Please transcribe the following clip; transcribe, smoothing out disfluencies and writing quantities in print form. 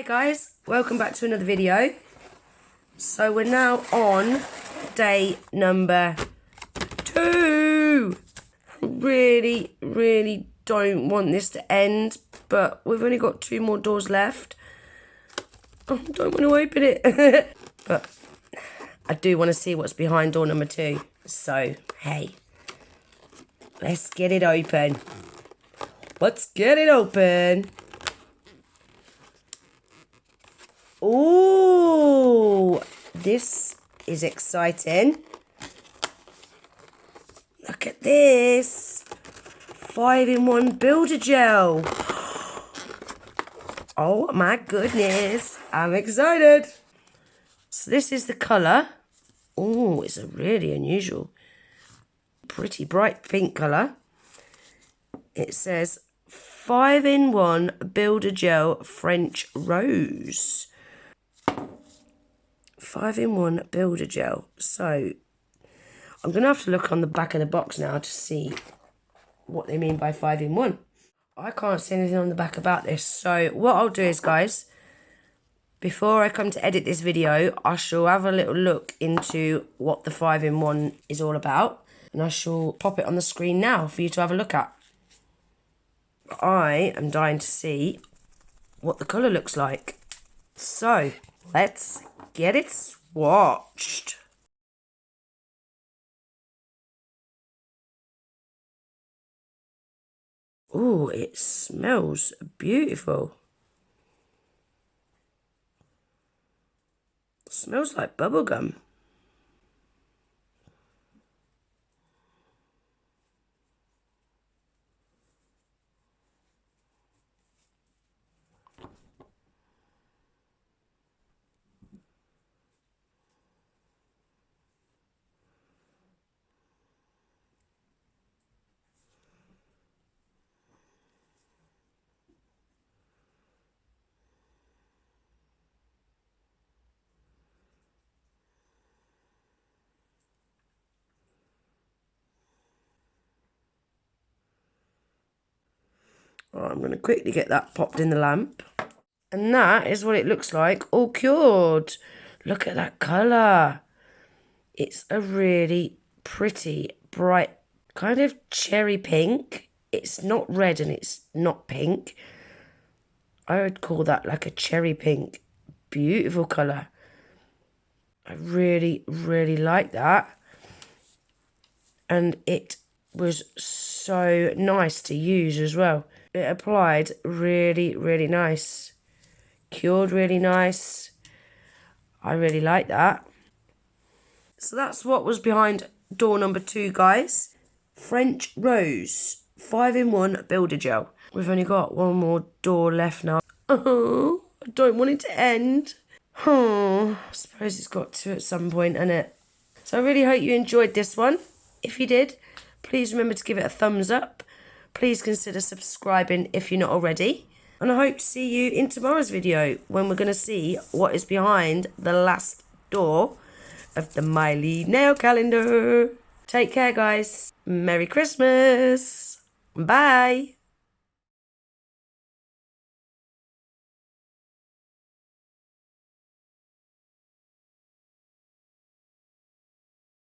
Guys, welcome back to another video. So we're now on day number 2. Really don't want this to end, but we've only got 2 more doors left. I don't want to open it. But I do want to see what's behind door number 2. So, hey, let's get it open. Let's get it open. Ooh, this is exciting. Look at this. 5-in-1 builder gel. Oh my goodness. I'm excited. So this is the colour. Oh, it's a really unusual, pretty bright pink colour. It says 5-in-1 builder gel French rose. 5-in-1 builder gel. So I'm going to have to look on the back of the box now to see what they mean by 5-in-1. I can't see anything on the back about this. So what I'll do is, guys, before I come to edit this video, I shall have a little look into what the 5-in-1 is all about. And I shall pop it on the screen now for you to have a look at. I am dying to see what the colour looks like. So let's get it swatched. Ooh, it smells beautiful. It smells like bubblegum. Oh, I'm going to quickly get that popped in the lamp. And that is what it looks like, all cured. Look at that colour. It's a really pretty, bright, kind of cherry pink. It's not red and it's not pink. I would call that like a cherry pink. Beautiful colour. I really like that. And it was so nice to use as well. It applied really nice. Cured really nice. I really like that. So that's what was behind door number 2, guys. French Rose 5-in-1 builder gel. We've only got 1 more door left now. Oh, I don't want it to end. Oh, I suppose it's got to at some point, innit? So I really hope you enjoyed this one. If you did, please remember to give it a thumbs up. Please consider subscribing if you're not already. And I hope to see you in tomorrow's video when we're going to see what is behind the last door of the Mylee nail calendar. Take care, guys. Merry Christmas. Bye.